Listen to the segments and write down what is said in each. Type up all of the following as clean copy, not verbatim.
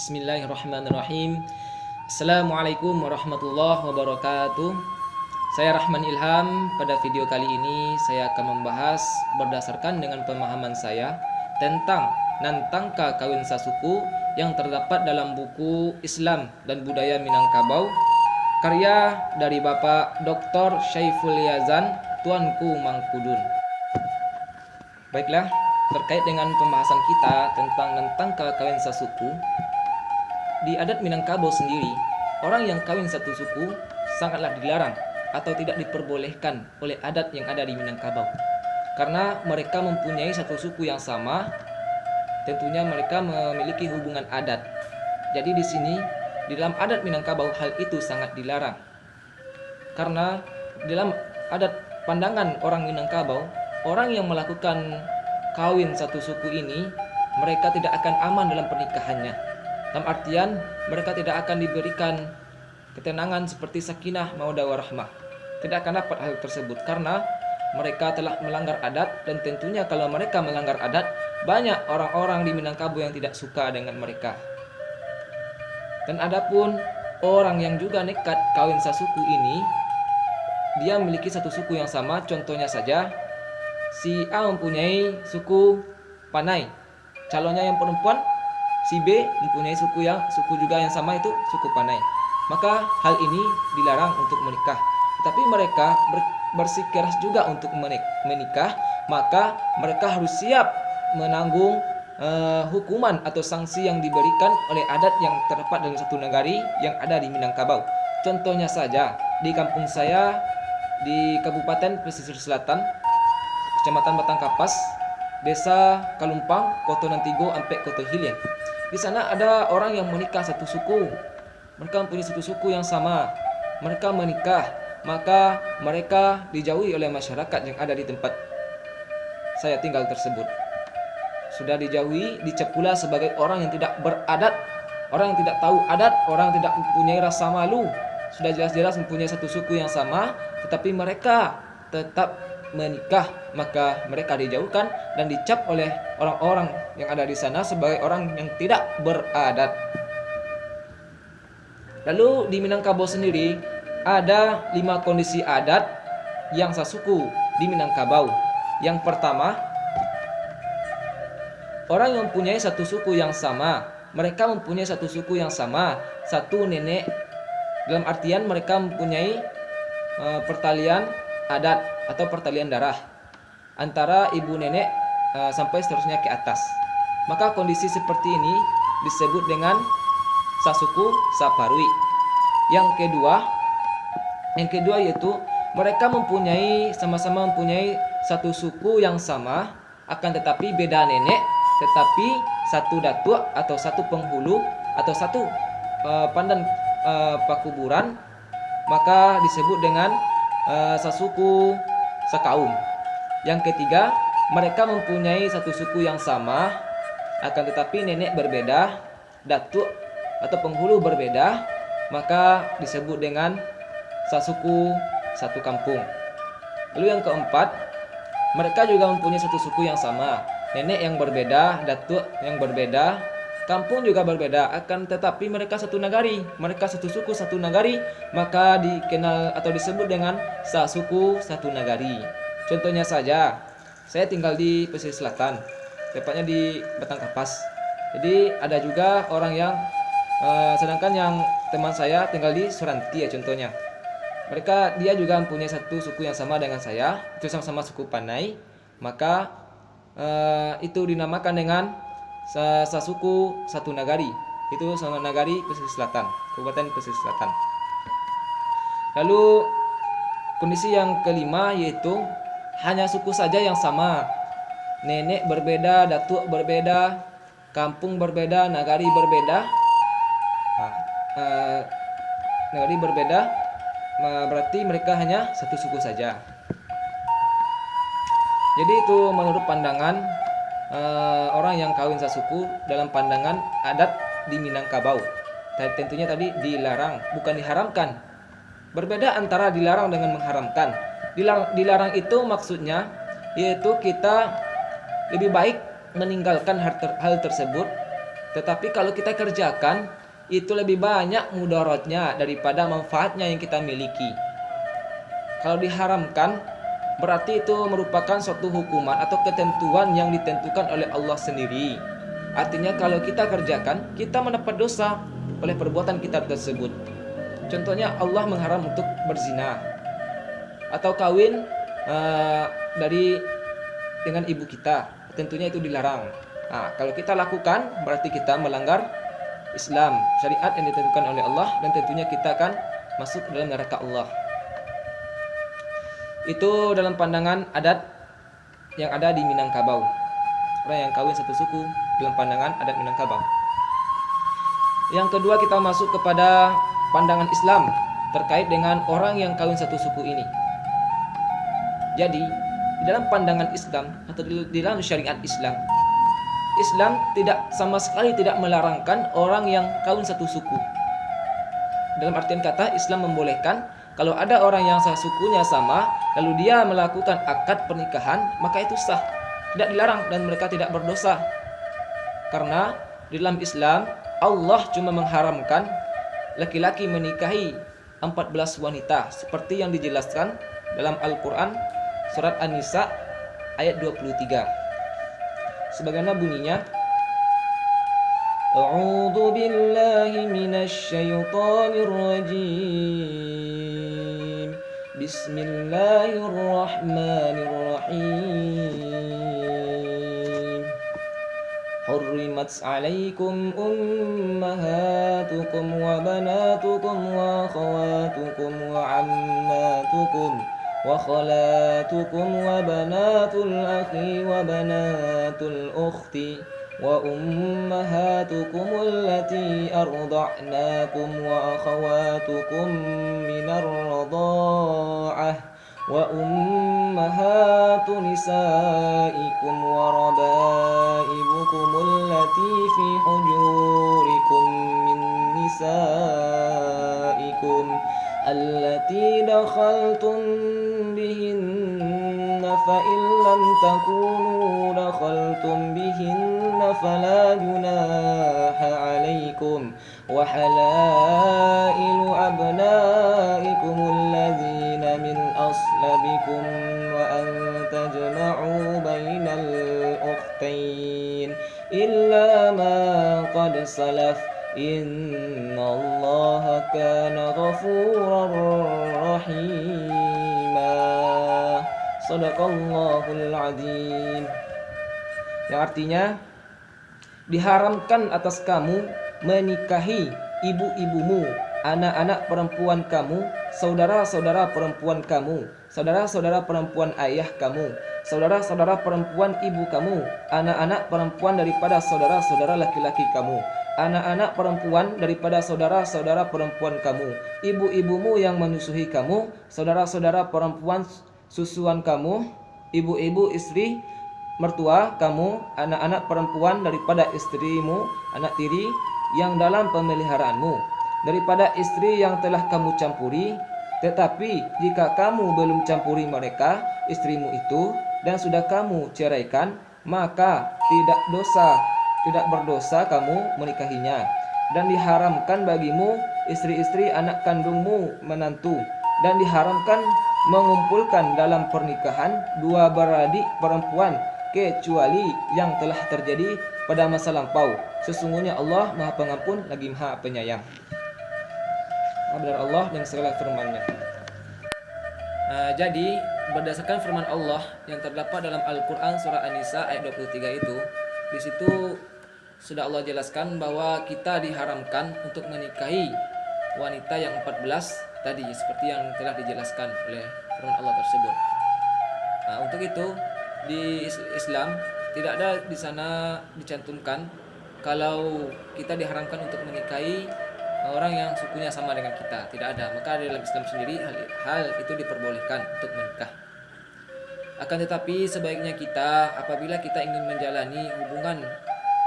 Bismillahirrahmanirrahim. Assalamualaikum warahmatullahi wabarakatuh. Saya Rahman Ilham. Pada video kali ini saya akan membahas berdasarkan dengan pemahaman saya tentang Nantangka Kawin Sasuku yang terdapat dalam buku Islam dan Budaya Minangkabau karya dari Bapak Dr. Syaiful Yazan Tuanku Mangkudun. Baiklah, terkait dengan pembahasan kita tentang Nantangka Kawin Sasuku, di adat Minangkabau sendiri, orang yang kawin satu suku sangatlah dilarang atau tidak diperbolehkan oleh adat yang ada di Minangkabau. Karena mereka mempunyai satu suku yang sama, tentunya mereka memiliki hubungan adat. Jadi di sini, di dalam adat Minangkabau hal itu sangat dilarang. Karena dalam adat pandangan orang Minangkabau, orang yang melakukan kawin satu suku ini, mereka tidak akan aman dalam pernikahannya. Dalam artian, mereka tidak akan diberikan ketenangan seperti sakinah, mawaddah warahmah. Tidak akan dapat hal tersebut karena mereka telah melanggar adat, dan tentunya kalau mereka melanggar adat, banyak orang-orang di Minangkabau yang tidak suka dengan mereka. Dan adapun orang yang juga nekat kawin sasuku ini, dia memiliki satu suku yang sama. Contohnya saja, si A mempunyai suku Panai, calonnya yang perempuan, si B mempunyai suku juga yang sama, itu suku Panai. Maka hal ini dilarang untuk menikah. Tapi mereka bersikeras juga untuk menikah, maka mereka harus siap menanggung hukuman atau sanksi yang diberikan oleh adat yang terdapat dalam satu negari yang ada di Minangkabau. Contohnya saja, di kampung saya di Kabupaten Pesisir Selatan, Kecamatan Batangkapas, Desa Kalumpang, Koto Nantigo, Ampek, Koto Hilir. Di sana ada orang yang menikah satu suku. Mereka mempunyai satu suku yang sama. Mereka menikah, maka mereka dijauhi oleh masyarakat yang ada di tempat saya tinggal tersebut. Sudah dijauhi, dicap pula sebagai orang yang tidak beradat, orang yang tidak tahu adat, orang yang tidak mempunyai rasa malu. Sudah jelas-jelas mempunyai satu suku yang sama, tetapi mereka tetap menikah, maka mereka dijauhkan dan dicap oleh orang-orang yang ada di sana sebagai orang yang tidak beradat. Lalu di Minangkabau sendiri ada 5 kondisi adat yang sasuku di Minangkabau. Yang pertama, orang yang mempunyai satu suku yang sama. Mereka mempunyai satu suku yang sama, satu nenek. Dalam artian mereka mempunyai pertalian adat atau pertalian darah antara ibu nenek sampai seterusnya ke atas. Maka kondisi seperti ini disebut dengan sasuku saparui. Yang kedua yaitu mereka sama-sama mempunyai satu suku yang sama, akan tetapi beda nenek, tetapi satu datuk atau satu penghulu atau satu pandan pakuburan, maka disebut dengan sasuku sakaum. Yang ketiga, mereka mempunyai satu suku yang sama, akan tetapi nenek berbeda, datuk atau penghulu berbeda, maka disebut dengan sasuku satu kampung. Lalu yang keempat, mereka juga mempunyai satu suku yang sama, nenek yang berbeda, datuk yang berbeda, kampung juga berbeda, akan tetapi mereka satu nagari, mereka satu suku satu nagari, maka dikenal atau disebut dengan sasuku satu nagari. Contohnya saja, saya tinggal di Pesisir Selatan, tepatnya di Batangkapas. Jadi ada juga orang yang sedangkan yang teman saya tinggal di Suranti ya contohnya. Dia juga mempunyai satu suku yang sama dengan saya, itu sama-sama suku Panai, maka itu dinamakan dengan sasuku satu nagari. Itu sama nagari Pesisir Selatan, Kabupaten Pesisir Selatan. Lalu kondisi yang kelima yaitu hanya suku saja yang sama, nenek berbeda, datuk berbeda, kampung berbeda, nagari berbeda. Nagari berbeda, berarti mereka hanya satu suku saja. Jadi itu menurut pandangan orang yang kawin sasuku dalam pandangan adat di Minangkabau. Tentunya tadi dilarang, bukan diharamkan. Berbeda antara dilarang dengan mengharamkan. Dilarang itu maksudnya yaitu kita lebih baik meninggalkan hal tersebut Tetapi kalau kita kerjakan, itu lebih banyak mudaratnya daripada manfaatnya yang kita miliki. Kalau diharamkan, berarti itu merupakan suatu hukuman atau ketentuan yang ditentukan oleh Allah sendiri. Artinya kalau kita kerjakan, kita mendapat dosa oleh perbuatan kita tersebut. Contohnya Allah mengharam untuk berzina atau kawin dengan ibu kita, tentunya itu dilarang. Nah, kalau kita lakukan berarti kita melanggar Islam, syariat yang ditentukan oleh Allah, dan tentunya kita akan masuk dalam neraka Allah. Itu dalam pandangan adat yang ada di Minangkabau. Orang yang kawin satu suku dalam pandangan adat Minangkabau. Yang kedua, kita masuk kepada pandangan Islam terkait dengan orang yang kawin satu suku ini. Jadi, di dalam pandangan Islam atau di dalam syariat Islam, Islam sama sekali tidak melarangkan orang yang kawin satu suku. Dalam artian kata, Islam membolehkan kalau ada orang yang sukunya sama, lalu dia melakukan akad pernikahan, maka itu sah, tidak dilarang dan mereka tidak berdosa. Karena di dalam Islam, Allah cuma mengharamkan laki-laki menikahi 14 wanita seperti yang dijelaskan dalam Al-Quran surat An-Nisa ayat 23. Sebagaimana bunyinya, A'udzu billahi minasy syaithanir rajim. Bismillahirrahmanirrahim. Hurrimat 'alaikum ummahatukum wa banatukum wa akhawatukum wa 'ammatukum wa khalatukum wa banatul akhi wa banatul ukhti wa ummahatukum allati arda'nakum wa akhawatukum minar radha'ah wa ummahatu nisaikum wa rabaibukum allati fi hujurikum min nisaikum allati dakhaltum bihinna fa in lam takunu dakhaltum bihinna fala junaha alaikum wa halailu abnaikum alladzina min aslabikum wa an tajma'u bainal ukhtain illa ma qad salaf innallaha kana ghafurar rahima. Shadaqallahul azim. Yang artinya, diharamkan atas kamu menikahi ibu-ibumu, anak-anak perempuan kamu, saudara-saudara perempuan kamu, saudara-saudara perempuan ayah kamu, saudara-saudara perempuan ibu kamu, anak-anak perempuan daripada saudara-saudara laki-laki kamu, anak-anak perempuan daripada saudara-saudara perempuan kamu, ibu-ibumu yang menyusui kamu, saudara-saudara perempuan susuan kamu, ibu-ibu istri mertua kamu, anak-anak perempuan daripada istrimu, anak tiri yang dalam pemeliharaanmu, daripada istri yang telah kamu campuri. Tetapi jika kamu belum campuri mereka, istrimu itu, dan sudah kamu ceraikan, maka tidak berdosa kamu menikahinya. Dan diharamkan bagimu istri-istri anak kandungmu menantu, dan diharamkan mengumpulkan dalam pernikahan dua beradik perempuan kecuali yang telah terjadi pada masa lampau. Sesungguhnya Allah Maha Pengampun lagi Maha Penyayang. Benar Allah dan segala firman-Nya. Jadi berdasarkan firman Allah yang terdapat dalam Al-Quran surah An-Nisa ayat 23 itu, di situ sudah Allah jelaskan bahwa kita diharamkan untuk menikahi wanita yang 14 tadi, seperti yang telah dijelaskan oleh firman Allah tersebut. Untuk itu di Islam tidak ada di sana dicantumkan kalau kita diharamkan untuk menikahi orang yang sukunya sama dengan kita, tidak ada. Maka dalam Islam sendiri hal itu diperbolehkan untuk menikah. Akan tetapi sebaiknya kita apabila kita ingin menjalani hubungan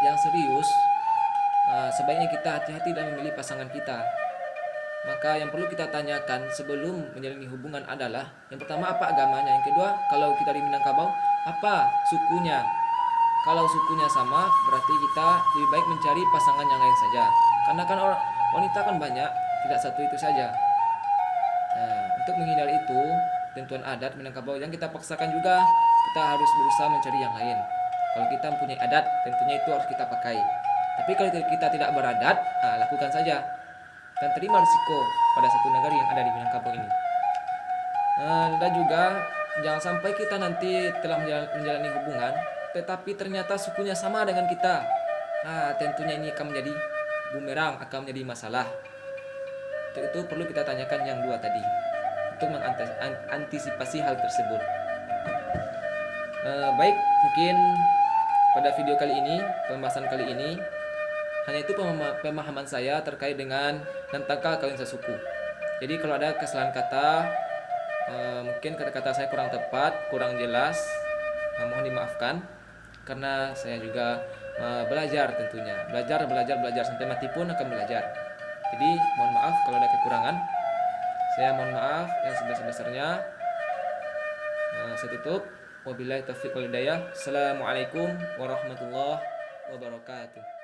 yang serius, sebaiknya kita hati-hati dalam memilih pasangan kita. Maka yang perlu kita tanyakan sebelum menjalani hubungan adalah, yang pertama, apa agamanya. Yang kedua, kalau kita di Minangkabau, apa sukunya. Kalau sukunya sama, berarti kita lebih baik mencari pasangan yang lain saja. Karena kan orang wanita kan banyak, tidak satu itu saja. Nah, untuk menghindari itu, tentuan adat Minangkabau yang kita paksakan juga, kita harus berusaha mencari yang lain. Kalau kita mempunyai adat, tentunya itu harus kita pakai. Tapi kalau kita tidak beradat, lakukan saja dan terima risiko pada satu negara yang ada di Minangkabau ini. Dan juga jangan sampai kita nanti telah menjalani hubungan, tetapi ternyata sukunya sama dengan kita. Tentunya ini akan menjadi bumerang, akan menjadi masalah. Untuk itu perlu kita tanyakan yang dua tadi untuk mengantisipasi hal tersebut. Baik, mungkin pada video kali ini, pembahasan kali ini, hanya itu pemahaman saya terkait dengan tentang kawin sesuku. Jadi kalau ada kesalahan kata, mungkin kata-kata saya kurang tepat, kurang jelas, mohon dimaafkan. Karena saya juga belajar tentunya, belajar sampai mati pun akan belajar. Jadi mohon maaf kalau ada kekurangan. Saya mohon maaf yang sebesar-besarnya. Saya tutup. Wabillahi taufiq wal hidayah. Assalamualaikum warahmatullahi wabarakatuh.